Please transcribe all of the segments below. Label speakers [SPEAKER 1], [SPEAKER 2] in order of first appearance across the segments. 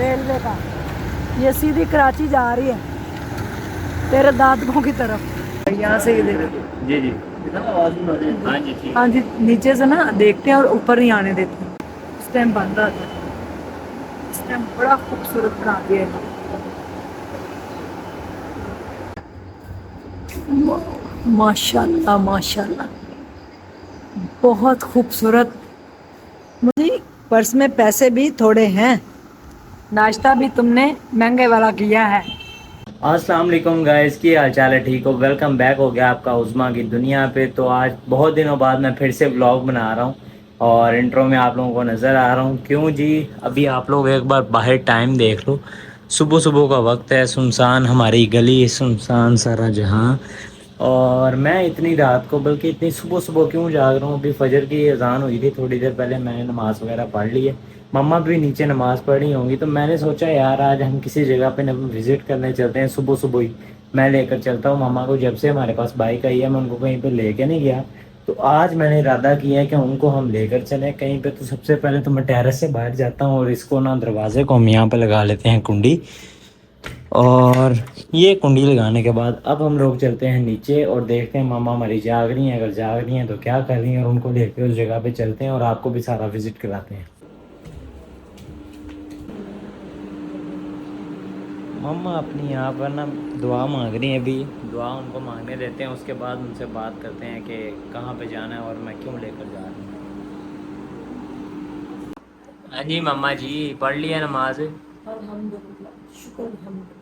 [SPEAKER 1] Railway का। ये सीधी कराची जा रही है तेरे दादकों की तरफ। यहाँ से ये देखो।
[SPEAKER 2] जी जी। हाँ जी ठीक।
[SPEAKER 1] हाँ जी, नीचे से ना देखते हैं और ऊपर नहीं आने देते। इस टाइम बंद आता है, इस टाइम बड़ा खूबसूरत बना दिया है। माशाल्लाह माशाल्लाह, बहुत खूबसूरत। मुझे पर्स में पैसे भी थोड़े हैं। नाश्ता भी तुमने महंगे वाला किया है।
[SPEAKER 2] अस्सलाम वालेकुम गाइस, की हाल चाल है? ठीक हो? वेलकम बैक हो गया आपका उज़्मा की दुनिया पे। तो आज बहुत दिनों बाद मैं फिर से व्लॉग बना रहा हूँ और इंट्रो में आप लोगों को नज़र आ रहा हूँ। क्यों जी? अभी आप लोग एक बार बाहर टाइम देख लो, सुबह सुबह का वक्त है, सुनसान हमारी गली, सुनसान सारा जहाँ। और मैं इतनी रात को, बल्कि इतनी सुबह सुबह क्यों जाग रहा हूँ? अभी फजर की अजान हुई थी थोड़ी देर पहले, मैंने नमाज़ वगैरह पढ़ ली है, मम्मा भी नीचे नमाज़ पढ़ी होंगी। तो मैंने सोचा यार आज हम किसी जगह पे न विज़िट करने चलते हैं सुबह सुबह ही। मैं लेकर चलता हूँ मम्मा को, जब से हमारे पास बाइक आई है मैं उनको कहीं पे लेके नहीं गया। तो आज मैंने इरादा किया है कि उनको हम लेकर चलें कहीं पे। तो सबसे पहले तो मैं टेरेस से बाहर जाता हूँ और इसको ना, दरवाजे को हम यहाँ पे लगा लेते हैं कुंडी। और ये कुंडी लगाने के बाद अब हम लोग चलते हैं नीचे और देखते हैं मामा हमारी जाग रही हैं, अगर जाग रही हैं तो क्या कर रही हैं, और उनको लेके उस जगह पे चलते हैं और आपको भी सारा विजिट कराते हैं। मम्मा अपनी यहाँ पर ना दुआ मांग रही हैं, अभी दुआ उनको मांगने देते हैं, उसके बाद उनसे बात करते हैं कि कहाँ पे जाना है और मैं क्यों लेकर जा रही हूँ। हाँ जी मम्मा जी, पढ़ लिया नमाज?
[SPEAKER 1] अल्हम्दुलिल्लाह, शुक्र अल्हम्दुलिल्लाह।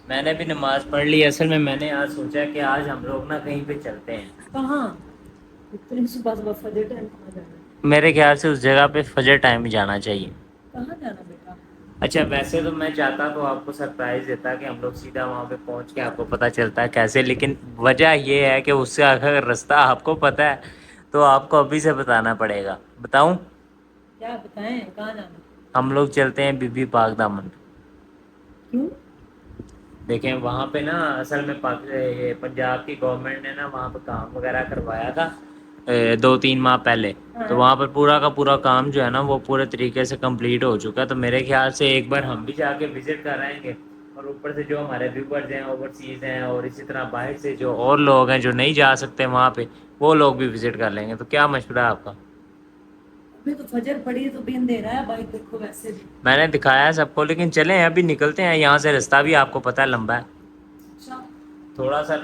[SPEAKER 2] मैंने भी नमाज पढ़ ली। असल में मैंने आज सोचा कि आज हम लोग ना कहीं पे चलते हैं।
[SPEAKER 1] कहाँ? इतनी सुबह सुबह फजर टाइम कहाँ जाना है?
[SPEAKER 2] मेरे ख्याल से उस जगह पे फजर टाइम ही जाना चाहिए।
[SPEAKER 1] कहाँ जाना बेटा?
[SPEAKER 2] अच्छा, वैसे तो मैं चाहता तो आपको सरप्राइज देता कि हम लोग सीधा वहाँ पे पहुँच के आपको पता चलता है कैसे, लेकिन वजह ये है कि उससे अगर रास्ता आपको पता है तो आपको अभी से बताना पड़ेगा। बताऊँ?
[SPEAKER 1] क्या बताएं, कहाँ जाना है?
[SPEAKER 2] हम लोग चलते हैं बीबी बाग दामन।
[SPEAKER 1] क्यों?
[SPEAKER 2] देखें वहाँ पे ना, असल में ये पंजाब की गवर्नमेंट ने ना वहाँ पे काम वगैरह करवाया था 2-3 माह पहले। तो
[SPEAKER 1] हाँ।
[SPEAKER 2] वहाँ पर पूरा का पूरा काम जो है ना वो पूरे तरीके से कंप्लीट हो चुका है। तो मेरे ख्याल से एक बार हम भी जाके विजिट कर आएंगे, और ऊपर से जो हमारे व्यूवर्स हैं ओवरसीज़ हैं और इसी तरह बाहर से जो और लोग हैं जो नहीं जा सकते वहाँ पे, वो लोग भी विजिट कर लेंगे। तो क्या मशवरा है आपका?
[SPEAKER 1] अभी तो फजर पड़ी है तो भी अंधेरा है भाई, देखो वैसे भी।
[SPEAKER 2] मैंने दिखाया है सबको, लेकिन चलें अभी निकलते हैं यहाँ से। रास्ता भी आपको पता है लंबा है
[SPEAKER 1] अच्छा।
[SPEAKER 2] थोड़ा सा,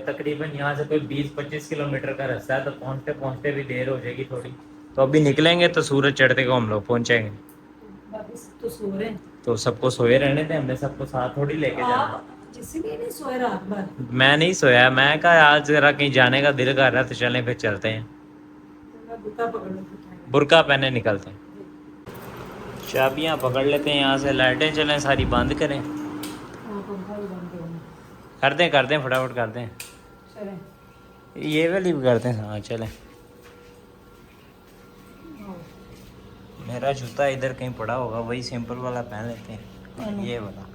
[SPEAKER 2] तकरीबन यहाँ से कोई 20-25 किलोमीटर का रास्ता है। तो पहुँचते पहुँचते भी देर हो जाएगी थोड़ी। तो अभी निकलेंगे तो सूरज चढ़ते को हम लोग पहुँचेंगे।
[SPEAKER 1] बाकी सब तो सो रहे हैं।
[SPEAKER 2] तो सबको सोए रहने थे, हमने सबको साथ थोड़ी लेके जाना।
[SPEAKER 1] आप इसीलिए नहीं सोए रात भर?
[SPEAKER 2] मैं नहीं सोया, मैं कहा आज जरा कहीं जाने का दिल कर रहा है तो चलें फिर चलते हैं।
[SPEAKER 1] तो मैं बुता पकड़ लूँ।
[SPEAKER 2] बुरका पहने निकलते हैं। चाबियाँ पकड़ लेते हैं यहाँ से, लाइटें चलें सारी बंद करें। कर दें फटाफट कर दें।
[SPEAKER 1] चलें।
[SPEAKER 2] ये वाली भी करते हैं, हाँ चलें। मेरा जूता इधर कहीं पड़ा होगा, वही सिंपल वाला पहन लेते हैं, ये वाला।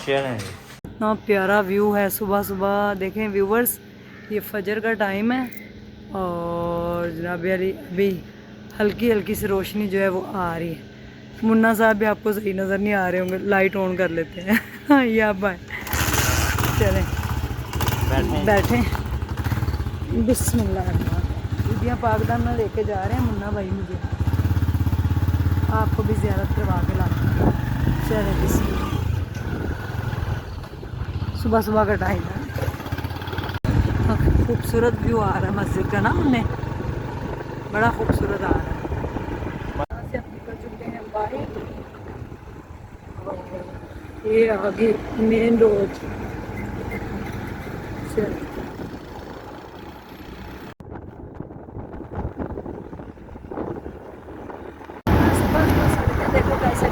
[SPEAKER 2] चलें।
[SPEAKER 1] इतना प्यारा व्यू है सुबह सुबह। देखें व्यूवर्स, ये फजर का टाइम है और जनाब यारी अभी हल्की हल्की सी रोशनी जो है वो आ रही है। मुन्ना साहब भी आपको सही नज़र नहीं आ रहे होंगे, लाइट ऑन कर लेते हैं। ये आप आए, चलें बैठें। बिस्मिल्लाह। बीबियाँ पाकदान में लेके जा रहे हैं मुन्ना भाई मुझे, आपको भी ज़ियारत करवा के लाते हैं। चलें बिस्मिल्लाह। सुबह सुबह का टाइम है, खूबसूरत व्यू आ रहा है मस्जिद का ना, मुन्ने बड़ा खूबसूरत आ रहा है। यहाँ से हम निकल चुके हैं बाहर, ये आगे मेन रोड। चल देखो कैसे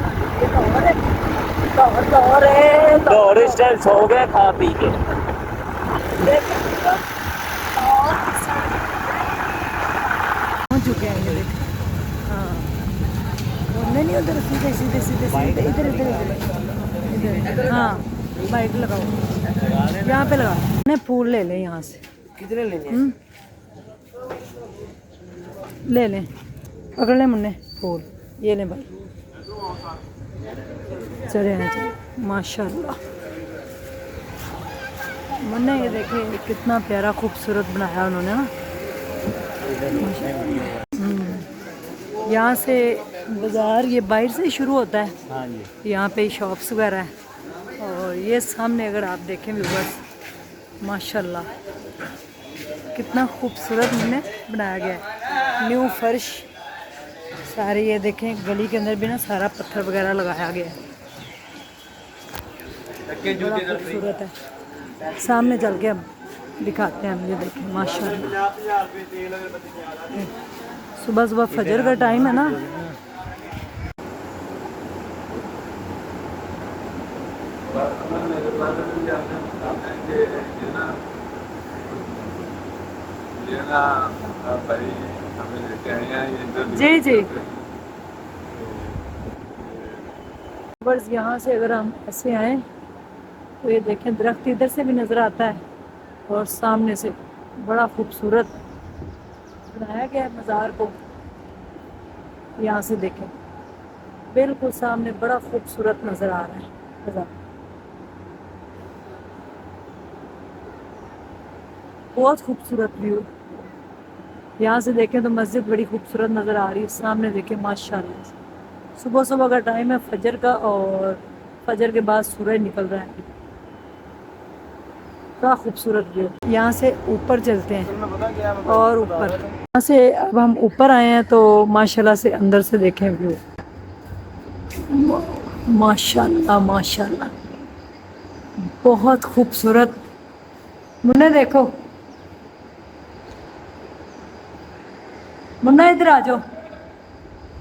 [SPEAKER 2] दौड़ इस टाइम सो गए खा पी के।
[SPEAKER 1] पहुंच चुके हैं ये देख। हाँ, नहीं उधर सीधे सीधे सीधे सीधे इधर इधर इधर इधर। हाँ बाइक लगाओ, यहाँ पे लगा। नहीं फूल ले लें यहाँ से।
[SPEAKER 2] कितने लेंगे?
[SPEAKER 1] ले लें, पकड़ लें मुन्ने फूल, ये लें भाई। चले हैं चले माशाल्लाह। मैंने ये देखे कितना प्यारा खूबसूरत बनाया उन्होंने ना। यहाँ से बाज़ार ये बाहर से ही शुरू होता है।
[SPEAKER 2] हाँ जी।
[SPEAKER 1] यहाँ पे शॉप्स वगैरह है और ये सामने अगर आप देखें व्यूवर्स माशाल्लाह कितना खूबसूरत मैंने बनाया गया है। न्यू फर्श सारे ये देखें, गली के अंदर भी ना सारा पत्थर वगैरह लगाया गया है, बड़ा खूबसूरत है। सामने चल के अब दिखाते हैं हम, ये देखें माशाल्लाह। सुबह सुबह फजर का टाइम है ना। जी जी, बस यहाँ से अगर हम ऐसे आए तो ये देखें दरख्त इधर से भी नज़र आता है और सामने से बड़ा खूबसूरत बनाया गया है मज़ार को। यहाँ से देखें बिल्कुल सामने बड़ा खूबसूरत नज़र आ रहा है मज़ार, बहुत खूबसूरत व्यू। यहाँ से देखें तो मस्जिद बड़ी खूबसूरत नज़र आ रही है। सामने देखें माशाल्लाह सुबह सुबह का टाइम है फजर का और फजर के बाद सूरज निकल रहा है, बड़ा खूबसूरत व्यू। यहाँ से ऊपर चलते हैं और ऊपर यहाँ से अब हम ऊपर आए हैं तो माशाल्लाह से अंदर से देखें व्यू। माशाल्लाह माशाल्लाह बहुत खूबसूरत। मुन्ना देखो, मुन्ना इधर आ जाओ,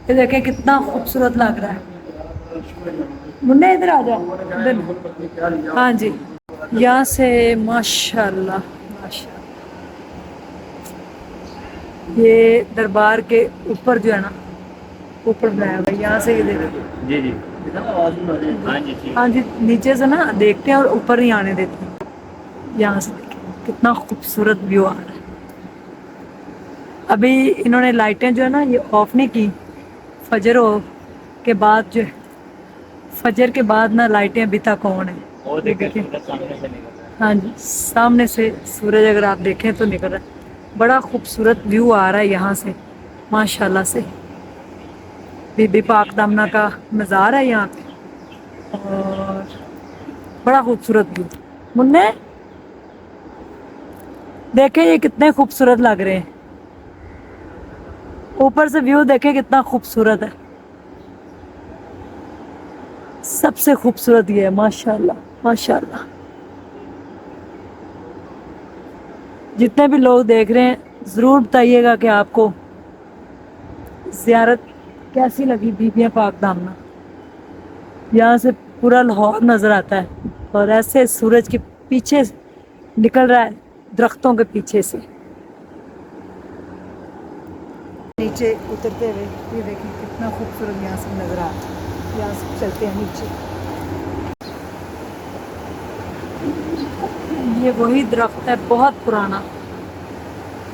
[SPEAKER 1] ये देखें कितना खूबसूरत लग रहा है। मुन्ना इधर आ जाओ इधर। हाँ जी, यहाँ से माशाल्लाह माशाल्लाह ये दरबार के ऊपर जो है ना, ऊपर बनाया हुआ है। यहाँ से ये देखो
[SPEAKER 2] जी जी। हाँ जी ठीक।
[SPEAKER 1] हाँ जी, नीचे से ना देखते हैं और ऊपर नहीं आने देते हैं। यहाँ से देखिए कितना खूबसूरत व्यू आ रहा है। अभी इन्होंने लाइटें जो है ना ये ऑफ नहीं की, फजर हो के बाद जो है, फजर के बाद ना लाइटें अभी तक ऑन है।
[SPEAKER 2] वो देखिए सामने से निकल रहा है।
[SPEAKER 1] हाँ जी, सामने से सूरज अगर आप देखें तो निकल रहा है। बड़ा खूबसूरत व्यू आ रहा है यहाँ से माशाल्लाह से। बीबी पाक दामना का मज़ार है यहाँ पे और बड़ा खूबसूरत व्यू। मुन्ने देखें ये कितने खूबसूरत लग रहे हैं, ऊपर से व्यू देखें कितना खूबसूरत है। सबसे खूबसूरत ये है माशाल्लाह माशाल्लाह। जितने भी लोग देख रहे हैं ज़रूर बताइएगा कि आपको ज़ियारत कैसी लगी बीबियाँ पाक दामना। यहाँ से पूरा लाहौर नज़र आता है और ऐसे सूरज के पीछे निकल रहा है दरख्तों के पीछे से। नीचे उतरते हुए ये देखिए कितना खूबसूरत यहाँ से नज़र आ रहा है। यहाँ से चलते हैं नीचे, ये वही दरख्त है बहुत पुराना।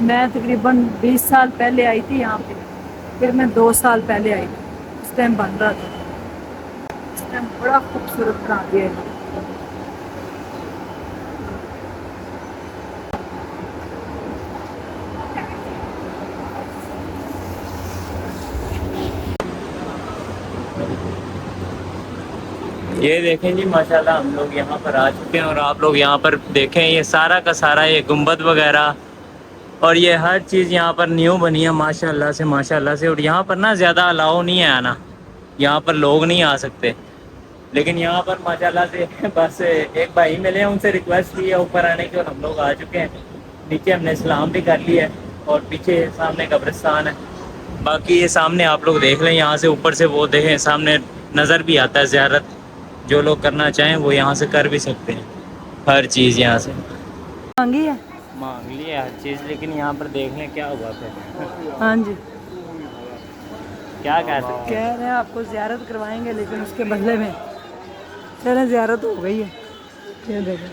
[SPEAKER 1] मैं तकरीबन 20 साल पहले आई थी यहाँ पे, फिर मैं 2 साल पहले आई थी, उस टाइम बन रहा था। उस टाइम बड़ा खूबसूरत बना दिया है।
[SPEAKER 2] ये देखें जी माशाल्लाह हम लोग यहाँ पर आ चुके हैं और आप लोग यहाँ पर देखें ये सारा का सारा ये गुंबद वगैरह और ये हर चीज़ यहाँ पर न्यू बनी है माशाल्लाह से माशाल्लाह से। और यहाँ पर ना ज़्यादा अलाउ नहीं है आना, यहाँ पर लोग नहीं आ सकते, लेकिन यहाँ पर माशाल्लाह से बस एक भाई मिले हैं, उनसे रिक्वेस्ट की है ऊपर आने की और हम लोग आ चुके हैं। नीचे हमने सलाम भी कर लिया है और पीछे सामने कब्रिस्तान है। बाकी ये सामने आप लोग देख लें, यहाँ से ऊपर से वो देखें सामने नज़र भी आता है ज़ियारत। जो लोग करना चाहें वो यहाँ से कर भी सकते हैं, हर चीज़ यहाँ से
[SPEAKER 1] मांगी है,
[SPEAKER 2] मांग ली है हर चीज़। लेकिन यहाँ पर देख लें क्या हुआ फिर।
[SPEAKER 1] हाँ जी,
[SPEAKER 2] क्या कह सकते
[SPEAKER 1] कह रहे हैं आपको ज़ियारत करवाएंगे लेकिन उसके बदले में चलें ज़ियारत हो गई है। ये देखें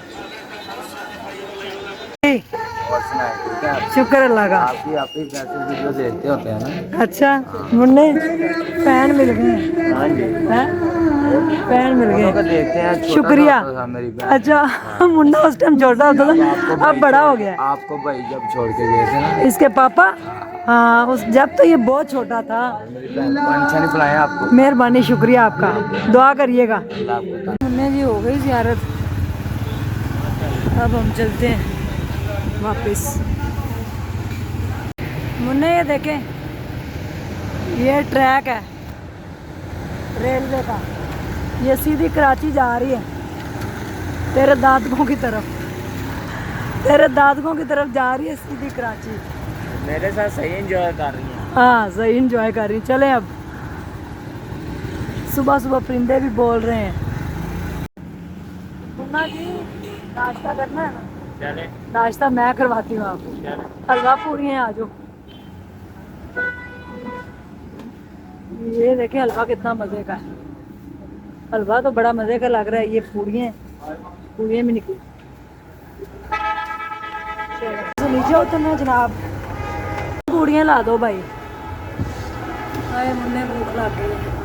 [SPEAKER 3] पर्सन है, ठीक है।
[SPEAKER 1] शुक्र अल्लाह का।
[SPEAKER 3] आपकी आपकी कैसे वीडियो देखते होते हैं ना।
[SPEAKER 1] अच्छा मुन्ने फैन मिल गए।
[SPEAKER 3] हाँ जी,
[SPEAKER 1] हैं? फैन मिल
[SPEAKER 3] दोनों को
[SPEAKER 1] गए,
[SPEAKER 3] देखते हैं। छोटा
[SPEAKER 1] शुक्रिया।
[SPEAKER 3] सा था मेरी बहन।
[SPEAKER 1] अच्छा मुन्ना उस टाइम छोटा होता था, अब बड़ा हो गया है।
[SPEAKER 3] आपको भाई जब छोड़ के गए थे ना,
[SPEAKER 1] इसके पापा, हाँ उस जब तो ये बहुत छोटा था।
[SPEAKER 3] मेरी बहन को अच्छा नहीं बुलाया आपको।
[SPEAKER 1] मेहरबानी, शुक्रिया आपका, दुआ करिएगा।
[SPEAKER 3] अल्लाह आपको
[SPEAKER 1] मुन्ने जी हो गई ज़ियारत, अब हम चलते हैं वापस। मुन्ने ये देखें, ये ट्रैक है रेलवे का, ये सीधी कराची जा रही है तेरे दादकों की तरफ, तेरे दादकों की तरफ जा रही है सीधी कराची।
[SPEAKER 2] मेरे साथ सही एंजॉय कर रही हैं।
[SPEAKER 1] हाँ सही इंजॉय कर रही। चलें अब, सुबह सुबह परिंदे भी बोल रहे हैं। मुन्ना जी नाश्ता करना है ना?
[SPEAKER 2] चले
[SPEAKER 1] नाश्ता मैं करवाती हूँ आपको,
[SPEAKER 2] चले।
[SPEAKER 1] हलवा पूरी हैं, आ जाओ। ये देखें हलवा कितना मज़े का है, हलवा तो बड़ा मज़े का लग रहा है। ये पूड़ियाँ भी निकली। चलो नीचे उतरना जनाब, पूड़ियाँ ला दो भाई। हाय मुन्ने भूख लग गई है।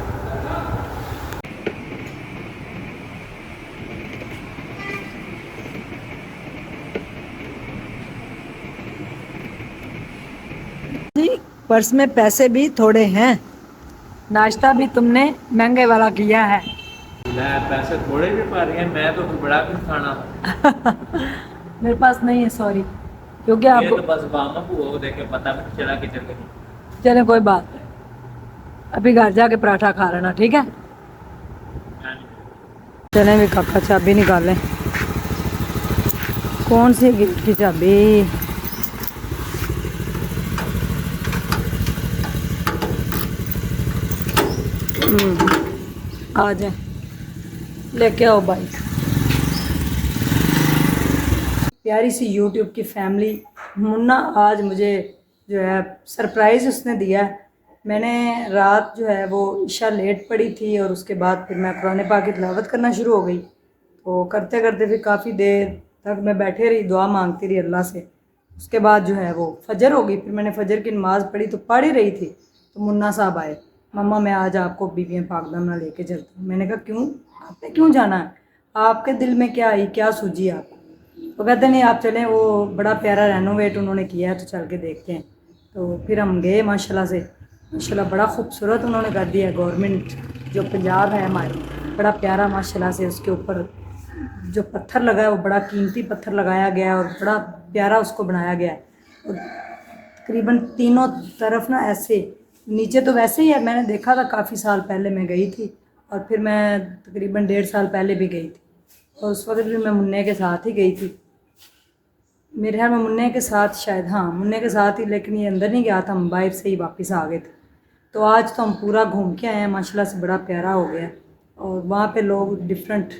[SPEAKER 1] जी पर्स में पैसे भी थोड़े हैं, नाश्ता भी तुमने महंगे वाला किया है।
[SPEAKER 2] पैसे थोड़े भी पा रही हैं, मैं तो फिर बड़ा कुछ खाना।
[SPEAKER 1] मेरे पास नहीं है, सॉरी, क्योंकि
[SPEAKER 2] ये
[SPEAKER 1] आपको
[SPEAKER 2] तो बस मामा बुआ को देख के पता भी चला कि चल गई।
[SPEAKER 1] चले कोई बात नहीं, अभी घर जाके पराठा खा लेना, ठीक है। चलें भी काका, चाबी निकालें। कौन सी गेट की चाबी? आ जाए, लेके आओ बाइक। प्यारी सी यूट्यूब की फैमिली, मुन्ना आज मुझे जो है सरप्राइज़ उसने दिया है। मैंने रात जो है वो ईशा लेट पड़ी थी और उसके बाद फिर मैं कुरान पाक की तिलावत करना शुरू हो गई। तो करते करते फिर काफ़ी देर तक मैं बैठे रही, दुआ मांगती रही अल्लाह से। उसके बाद जो है वो फजर हो गई, फिर मैंने फजर की नमाज़ पढ़ी तो पढ़ ही रही थी तो मुन्ना साहब आए, मम्मा मैं आज आपको बीबी पाकदामना लेके चलता हूँ। मैंने कहा क्यों, आपने क्यों जाना है, आपके दिल में क्या आई, क्या सूझी आपको? तो कहते नहीं आप चलें, वो बड़ा प्यारा रेनोवेट उन्होंने किया है तो चल के देखते हैं। तो फिर हम गए, माशाल्लाह से, माशाल्लाह बड़ा खूबसूरत उन्होंने कर दिया है। गवर्नमेंट जो पंजाब है हमारी, बड़ा प्यारा माशाल्लाह से, उसके ऊपर जो पत्थर लगा है वो बड़ा कीमती पत्थर लगाया गया है और बड़ा प्यारा उसको बनाया गया है। और तकरीबन तीनों तरफ ना ऐसे, नीचे तो वैसे ही है, मैंने देखा था काफ़ी साल पहले मैं गई थी और फिर मैं तकरीबन 1.5 साल पहले भी गई थी और उस वक्त भी मैं मुन्ने के साथ ही गई थी। मेरे ख्याल में मुन्ने के साथ, शायद हाँ मुन्ने के साथ ही, लेकिन ये अंदर नहीं गया था, हम बाहर से ही वापस आ गए थे। तो आज तो हम पूरा घूम के आए हैं, माशाल्लाह से बड़ा प्यारा हो गया। और वहाँ पे लोग डिफरेंट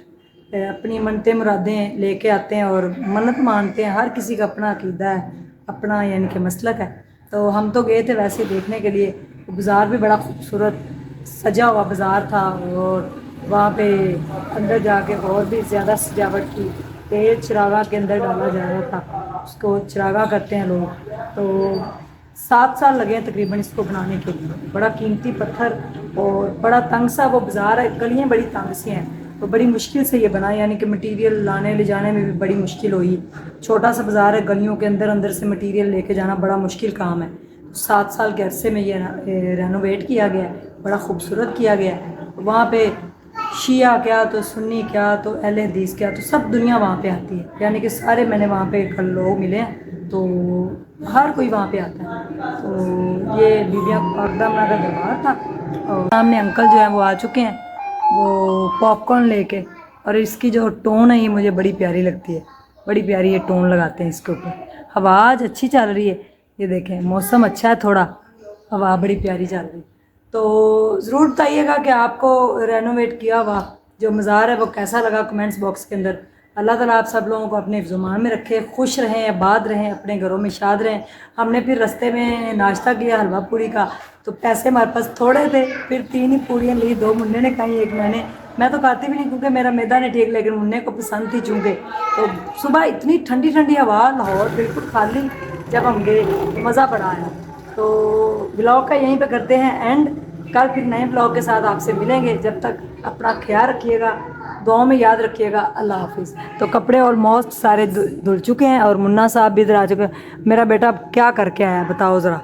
[SPEAKER 1] अपनी मन्नतें मुरादें लेके आते हैं और मन्नत मानते हैं। हर किसी का अपना अकीदा है, अपना यानी कि मसलक है। तो हम तो गए थे वैसे देखने के लिए। बाज़ार भी बड़ा खूबसूरत सजा हुआ बाज़ार था और वहाँ पे अंदर जाके और भी ज़्यादा सजावट की, तेज चिरागा के अंदर डाला जा रहा था, उसको चिरागा करते हैं लोग। तो 7 साल लगे हैं तकरीबन इसको बनाने के लिए। बड़ा कीमती पत्थर और बड़ा तंग सा वो बाज़ार है, गलियाँ बड़ी तंग सी हैं, तो बड़ी मुश्किल से ये बना, यानी कि मटेरियल लाने ले जाने में भी बड़ी मुश्किल हुई। छोटा सा बाज़ार है, गलियों के अंदर अंदर से मटेरियल लेके जाना बड़ा मुश्किल काम है। 7 साल के अरसे में ये रेनोवेट किया गया है, बड़ा खूबसूरत किया गया है। वहाँ पे शिया क्या तो सुन्नी क्या तो अहले हदीस क्या, तो सब दुनिया वहाँ पे आती है, यानी कि सारे मैंने वहाँ पे कल लोग मिले हैं, तो हर कोई वहाँ पे आता है। तो ये बीबियाँ पाकदामना का दरबार था और सामने अंकल जो है वो आ चुके हैं, वो पॉपकॉर्न लेके। और इसकी जो टोन है ये मुझे बड़ी प्यारी लगती है, बड़ी प्यारी ये टोन लगाते हैं इसके ऊपर। हवा आज अच्छी चल रही है, ये देखें मौसम अच्छा है, थोड़ा हवा बड़ी प्यारी चल रही है। तो ज़रूर बताइएगा कि आपको रेनोवेट किया हुआ जो मज़ार है वो कैसा लगा, कमेंट्स बॉक्स के अंदर। अल्लाह ताला आप सब लोगों को अपने ज़ुबान में रखे, खुश रहें, आबाद रहें, अपने घरों में शाद रहें। हमने फिर रास्ते में नाश्ता किया हलवा पूरी का, तो पैसे हमारे पास थोड़े थे, फिर 3 ही पूड़ियाँ ली, 2 मुन्ने ने खाई, 1 मैंने। मैं तो खाती भी नहीं क्योंकि मेरा मैदा नहीं ठीक, लेकिन मुन्ने को पसंद थी चूँकि। तो सुबह इतनी ठंडी ठंडी हवा, लाहौर बिल्कुल खाली, जब हम गए तो मज़ा बड़ा आया। तो ब्लॉग का यहीं पे करते हैं एंड, कल फिर नए ब्लॉग के साथ आपसे मिलेंगे। जब तक अपना ख्याल रखिएगा, दुआओं में याद रखिएगा। अल्लाह हाफिज़। तो कपड़े ऑलमोस्ट सारे धुल चुके हैं और मुन्ना साहब भी इधर आ चुके हैं। मेरा बेटा अब क्या करके आया बताओ ज़रा।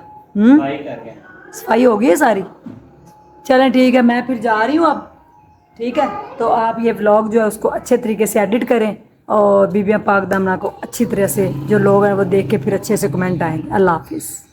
[SPEAKER 1] सफाई हो गई है सारी? चलें ठीक है, मैं फिर जा रही हूँ अब। ठीक है, तो आप ये व्लॉग जो है उसको अच्छे तरीके से एडिट करें और बीबियाँ पाक दामना को अच्छी तरह से, जो लोग हैं वो देख के फिर अच्छे से कमेंट आएंगे। अल्लाह हाफिज़।